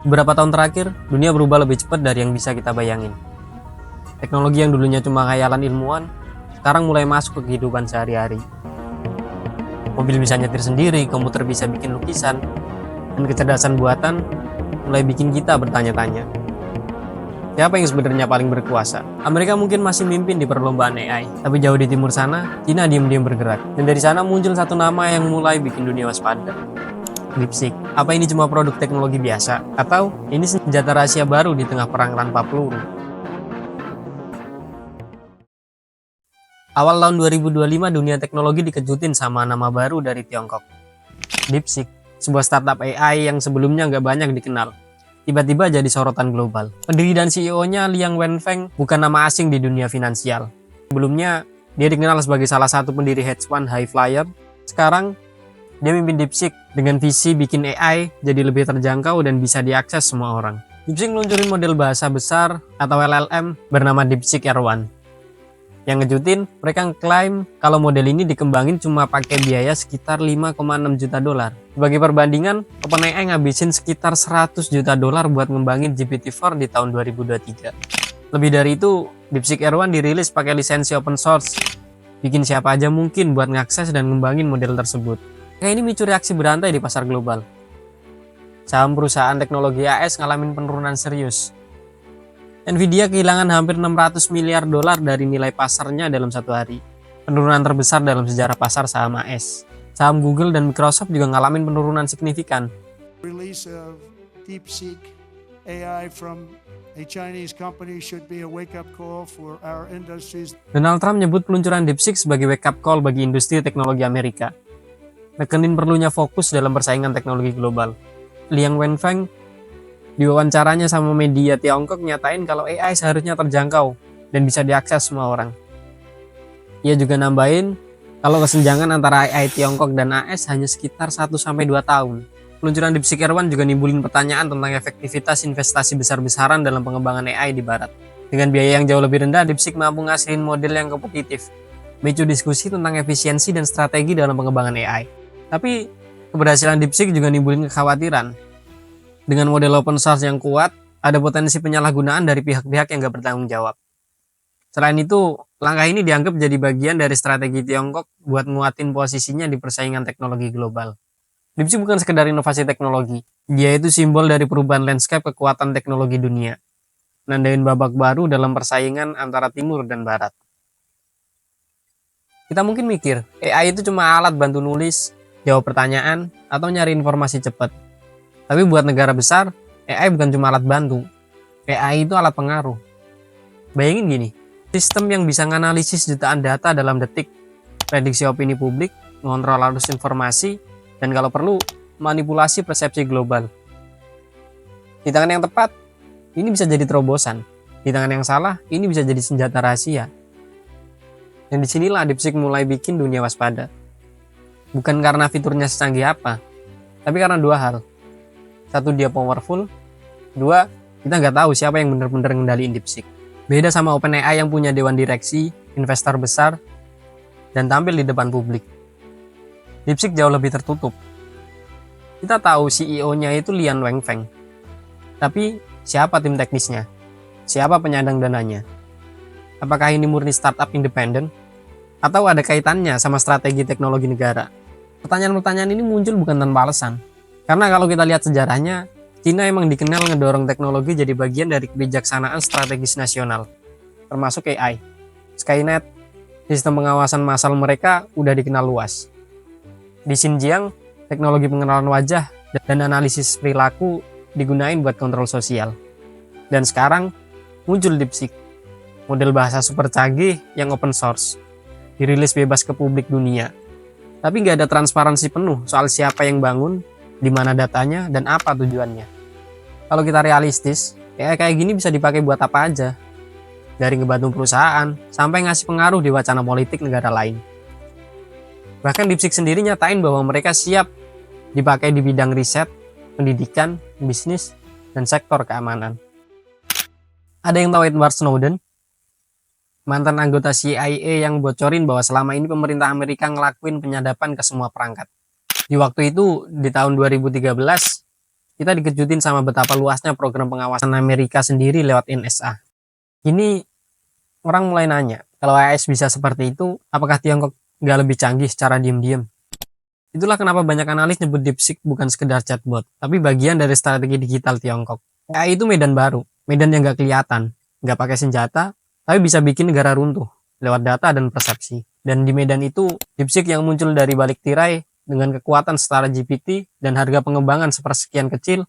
Beberapa tahun terakhir, dunia berubah lebih cepat dari yang bisa kita bayangin. Teknologi yang dulunya cuma khayalan ilmuwan, sekarang mulai masuk ke kehidupan sehari-hari. Mobil bisa nyetir sendiri, komputer bisa bikin lukisan, dan kecerdasan buatan mulai bikin kita bertanya-tanya. Siapa yang sebenarnya paling berkuasa? Amerika mungkin masih mimpin di perlombaan AI, tapi jauh di timur sana, Cina diam-diam bergerak. Dan dari sana muncul satu nama yang mulai bikin dunia waspada. DeepSeek. Apa ini cuma produk teknologi biasa? Atau ini senjata rahasia baru di tengah perang tanpa peluru? Awal tahun 2025 dunia teknologi dikejutin sama nama baru dari Tiongkok. DeepSeek, sebuah startup AI yang sebelumnya nggak banyak dikenal. Tiba-tiba jadi sorotan global. Pendiri dan CEO-nya Liang Wenfeng bukan nama asing di dunia finansial. Sebelumnya, dia dikenal sebagai salah satu pendiri hedge fund High Flyer. Sekarang, dia mimpin DeepSeek dengan visi bikin AI jadi lebih terjangkau dan bisa diakses semua orang. DeepSeek meluncurin model bahasa besar atau LLM bernama DeepSeek R1. Yang ngejutin, mereka klaim kalau model ini dikembangin cuma pakai biaya sekitar 5,6 juta dolar. Sebagai perbandingan, OpenAI ngabisin sekitar 100 juta dolar buat ngembangin GPT-4 di tahun 2023. Lebih dari itu, DeepSeek R1 dirilis pakai lisensi open source. Bikin siapa aja mungkin buat ngakses dan ngembangin model tersebut. Kayak ini micu reaksi berantai di pasar global. Saham perusahaan teknologi AS ngalamin penurunan serius. Nvidia kehilangan hampir 600 miliar dolar dari nilai pasarnya dalam satu hari. Penurunan terbesar dalam sejarah pasar saham AS. Saham Google dan Microsoft juga ngalamin penurunan signifikan. Release of DeepSeek AI from a Chinese company should be a wake-up call for our industries. Donald Trump menyebut peluncuran DeepSeek sebagai wake-up call bagi industri teknologi Amerika. Nekenin perlunya fokus dalam persaingan teknologi global. Liang Wenfeng diwawancaranya sama media Tiongkok nyatain kalau AI seharusnya terjangkau dan bisa diakses semua orang. Ia juga nambahin kalau kesenjangan antara AI Tiongkok dan AS hanya sekitar 1-2 tahun. Peluncuran DeepSeek R1 juga nimbulin pertanyaan tentang efektivitas investasi besar-besaran dalam pengembangan AI di barat. Dengan biaya yang jauh lebih rendah, DeepSeek mampu ngasilin model yang kompetitif. Micu diskusi tentang efisiensi dan strategi dalam pengembangan AI. Tapi keberhasilan DeepSeek juga nimbulin kekhawatiran. Dengan model open source yang kuat, ada potensi penyalahgunaan dari pihak-pihak yang gak bertanggung jawab. Selain itu, langkah ini dianggap jadi bagian dari strategi Tiongkok buat nguatin posisinya di persaingan teknologi global. DeepSeek bukan sekedar inovasi teknologi, dia itu simbol dari perubahan landscape kekuatan teknologi dunia. Nandain babak baru dalam persaingan antara timur dan barat. Kita mungkin mikir, AI itu cuma alat bantu nulis, jawab pertanyaan, atau nyari informasi cepat. Tapi buat negara besar, AI bukan cuma alat bantu. AI itu alat pengaruh. Bayangin gini, sistem yang bisa nganalisis jutaan data dalam detik, prediksi opini publik, ngontrol arus informasi, dan kalau perlu, manipulasi persepsi global. Di tangan yang tepat, ini bisa jadi terobosan. Di tangan yang salah, ini bisa jadi senjata rahasia. Dan disinilah DeepSeek mulai bikin dunia waspada. Bukan karena fiturnya secanggih apa, tapi karena dua hal. Satu, dia powerful. Dua, kita nggak tahu siapa yang benar-benar ngendaliin DeepSeek. Beda sama OpenAI yang punya dewan direksi, investor besar, dan tampil di depan publik. DeepSeek jauh lebih tertutup. Kita tahu CEO-nya itu Liang Wenfeng. Tapi siapa tim teknisnya? Siapa penyandang dananya? Apakah ini murni startup independen? Atau ada kaitannya sama strategi teknologi negara? Pertanyaan-pertanyaan ini muncul bukan tanpa alasan. Karena kalau kita lihat sejarahnya, Cina emang dikenal ngedorong teknologi jadi bagian dari kebijaksanaan strategis nasional, termasuk AI. Skynet, sistem pengawasan massal mereka udah dikenal luas. Di Xinjiang, teknologi pengenalan wajah dan analisis perilaku digunain buat kontrol sosial. Dan sekarang muncul DeepSeek, model bahasa super canggih yang open source, dirilis bebas ke publik dunia. Tapi nggak ada transparansi penuh soal siapa yang bangun, di mana datanya, dan apa tujuannya. Kalau kita realistis, kayak gini bisa dipakai buat apa aja. Dari ngebantu perusahaan, sampai ngasih pengaruh di wacana politik negara lain. Bahkan DeepSeek sendiri nyatain bahwa mereka siap dipakai di bidang riset, pendidikan, bisnis, dan sektor keamanan. Ada yang tahu Edward Snowden? Mantan anggota CIA yang bocorin bahwa selama ini pemerintah Amerika ngelakuin penyadapan ke semua perangkat. Di waktu itu, di tahun 2013, kita dikejutin sama betapa luasnya program pengawasan Amerika sendiri lewat NSA. Ini orang mulai nanya, kalau AIS bisa seperti itu, apakah Tiongkok nggak lebih canggih secara diam-diam? Itulah kenapa banyak analis nyebut DeepSeek bukan sekedar chatbot, tapi bagian dari strategi digital Tiongkok. AI itu medan baru, medan yang nggak kelihatan, nggak pakai senjata, tapi bisa bikin negara runtuh lewat data dan persepsi. Dan di medan itu, DeepSeek yang muncul dari balik tirai dengan kekuatan setara GPT dan harga pengembangan sepersekian kecil,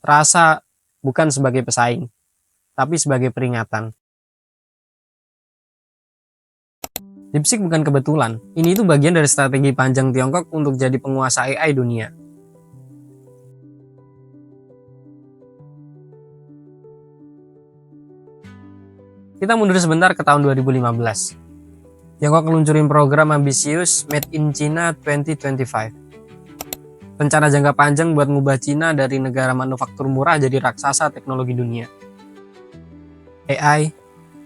terasa bukan sebagai pesaing, tapi sebagai peringatan. DeepSeek bukan kebetulan, ini itu bagian dari strategi panjang Tiongkok untuk jadi penguasa AI dunia. Kita mundur sebentar ke tahun 2015. Tiongkok ngeluncurin program ambisius Made in China 2025. Rencana jangka panjang buat ngubah China dari negara manufaktur murah jadi raksasa teknologi dunia. AI,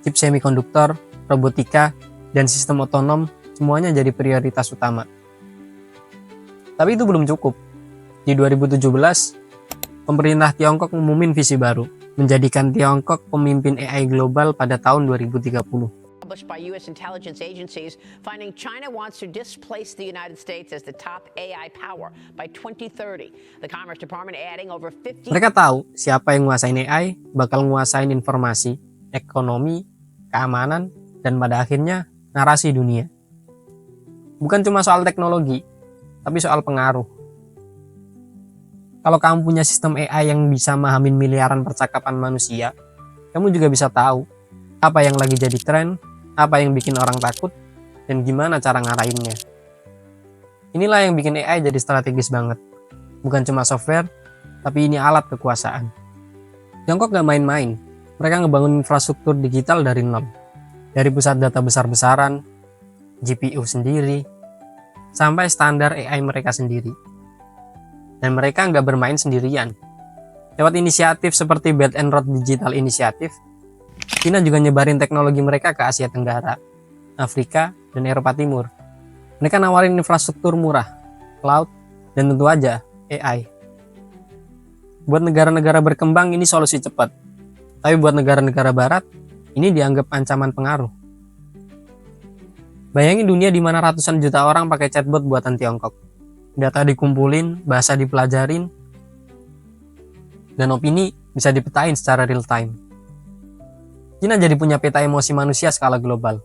chip semikonduktor, robotika, dan sistem otonom semuanya jadi prioritas utama. Tapi itu belum cukup. Di 2017, pemerintah Tiongkok ngumumin visi baru, menjadikan Tiongkok pemimpin AI global pada tahun 2030. Published by U.S. intelligence agencies, finding China wants to displace the United States as the top AI power by 2030. The Commerce Department adding over 50. Mereka tahu siapa yang nguasain AI, bakal nguasain informasi, ekonomi, keamanan, dan pada akhirnya narasi dunia. Bukan cuma soal teknologi, tapi soal pengaruh. Kalau kamu punya sistem AI yang bisa memahami miliaran percakapan manusia, kamu juga bisa tahu apa yang lagi jadi tren, apa yang bikin orang takut, dan gimana cara ngarahinnya. Inilah yang bikin AI jadi strategis banget. Bukan cuma software, tapi ini alat kekuasaan. Tiongkok gak main-main. Mereka ngebangun infrastruktur digital dari nol. Dari pusat data besar-besaran, GPU sendiri, sampai standar AI mereka sendiri. Dan mereka nggak bermain sendirian. Lewat inisiatif seperti Belt and Road Digital Initiative, China juga nyebarin teknologi mereka ke Asia Tenggara, Afrika, dan Eropa Timur. Mereka nawarin infrastruktur murah, cloud, dan tentu aja AI. Buat negara-negara berkembang ini solusi cepat. Tapi buat negara-negara barat, ini dianggap ancaman pengaruh. Bayangin dunia di mana ratusan juta orang pakai chatbot buatan Tiongkok. Data dikumpulin, bahasa dipelajarin, dan opini bisa dipetain secara real time. China jadi punya peta emosi manusia skala global.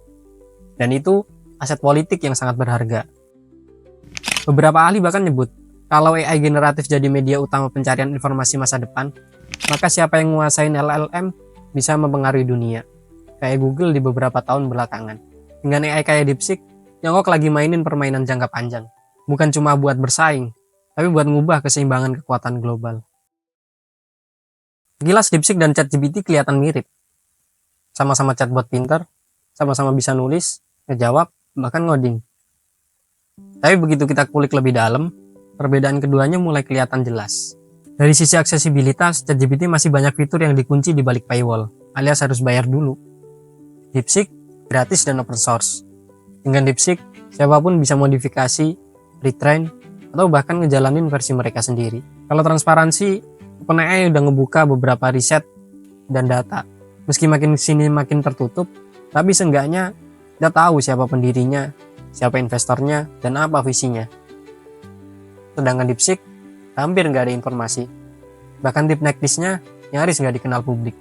Dan itu aset politik yang sangat berharga. Beberapa ahli bahkan nyebut, kalau AI generatif jadi media utama pencarian informasi masa depan, maka siapa yang menguasain LLM bisa mempengaruhi dunia. Kayak Google di beberapa tahun belakangan. Dengan AI kayak DeepSeek, Tiongkok lagi mainin permainan jangka panjang. Bukan cuma buat bersaing, tapi buat ngubah keseimbangan kekuatan global. Sekilas DeepSeek dan ChatGPT kelihatan mirip. Sama-sama chatbot pinter, sama-sama bisa nulis, ngejawab, bahkan ngoding. Tapi begitu kita kulik lebih dalam, perbedaan keduanya mulai kelihatan jelas. Dari sisi aksesibilitas, ChatGPT masih banyak fitur yang dikunci di balik paywall, alias harus bayar dulu. DeepSeek gratis dan open source. Dengan DeepSeek, siapapun bisa modifikasi, retrain, atau bahkan ngejalanin versi mereka sendiri. Kalau transparansi, OpenAI udah ngebuka beberapa riset dan data. Meski makin sini makin tertutup, tapi seenggaknya kita tahu siapa pendirinya, siapa investornya, dan apa visinya. Sedangkan DeepSeek hampir nggak ada informasi. Bahkan tip neckdisk-nya nyaris nggak dikenal publik.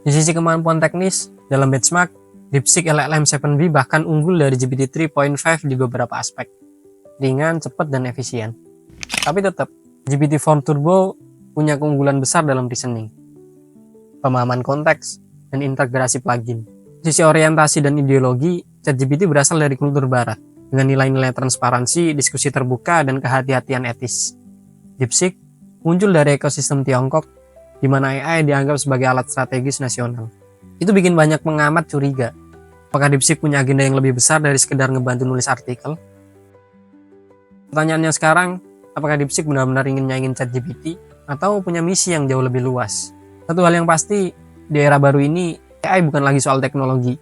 Di sisi kemampuan teknis, dalam benchmark, DeepSeek LLM 7V bahkan unggul dari GPT 3.5 di beberapa aspek. Ringan, cepat, dan efisien. Tapi tetap, GPT-4 Turbo punya keunggulan besar dalam reasoning, pemahaman konteks, dan integrasi plugin. Di sisi orientasi dan ideologi, ChatGPT berasal dari kultur barat, dengan nilai-nilai transparansi, diskusi terbuka, dan kehati-hatian etis. DeepSeek muncul dari ekosistem Tiongkok, di mana AI dianggap sebagai alat strategis nasional. Itu bikin banyak pengamat curiga. Apakah DeepSeek punya agenda yang lebih besar dari sekedar ngebantu nulis artikel? Pertanyaannya sekarang, apakah DeepSeek benar-benar ingin nyaingin ChatGPT atau punya misi yang jauh lebih luas? Satu hal yang pasti, di era baru ini, AI bukan lagi soal teknologi,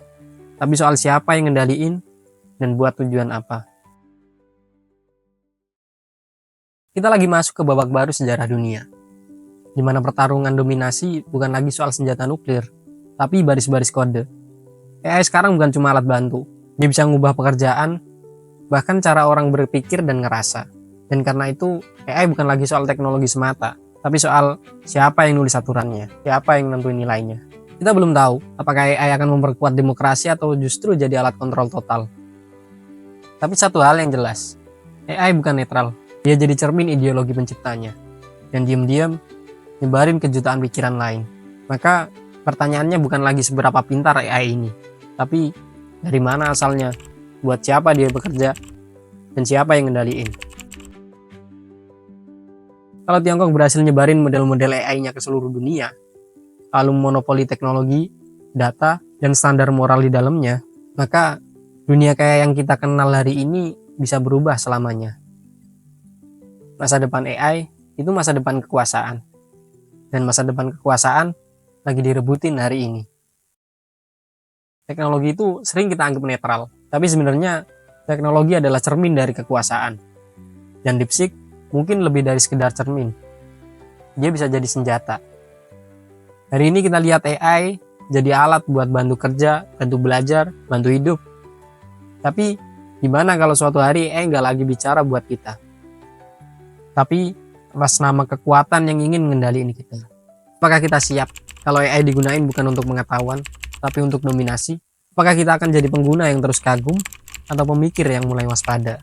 tapi soal siapa yang ngendaliin dan buat tujuan apa. Kita lagi masuk ke babak baru sejarah dunia, di mana pertarungan dominasi bukan lagi soal senjata nuklir, tapi baris-baris kode. AI sekarang bukan cuma alat bantu, dia bisa mengubah pekerjaan, bahkan cara orang berpikir dan ngerasa. Dan karena itu, AI bukan lagi soal teknologi semata, tapi soal siapa yang nulis aturannya, siapa yang nentuin nilainya. Kita belum tahu apakah AI akan memperkuat demokrasi atau justru jadi alat kontrol total. Tapi satu hal yang jelas, AI bukan netral, dia jadi cermin ideologi penciptanya, dan diam-diam nyebarin kejutaan pikiran lain. Maka pertanyaannya bukan lagi seberapa pintar AI ini, tapi dari mana asalnya, buat siapa dia bekerja, dan siapa yang ngendaliin. Kalau Tiongkok berhasil nyebarin model-model AI-nya ke seluruh dunia, lalu monopoli teknologi, data, dan standar moral di dalamnya, maka dunia kayak yang kita kenal hari ini bisa berubah selamanya. Masa depan AI itu masa depan kekuasaan. Dan masa depan kekuasaan lagi direbutin hari ini. Teknologi itu sering kita anggap netral, tapi sebenarnya teknologi adalah cermin dari kekuasaan. Dan DeepSeek mungkin lebih dari sekedar cermin. Dia bisa jadi senjata. Hari ini kita lihat AI jadi alat buat bantu kerja, bantu belajar, bantu hidup. Tapi gimana kalau suatu hari AI nggak lagi bicara buat kita? Tapi atas nama kekuatan yang ingin mengendalikan kita. Apakah kita siap kalau AI digunain bukan untuk pengetahuan, tapi untuk dominasi? Apakah kita akan jadi pengguna yang terus kagum atau pemikir yang mulai waspada?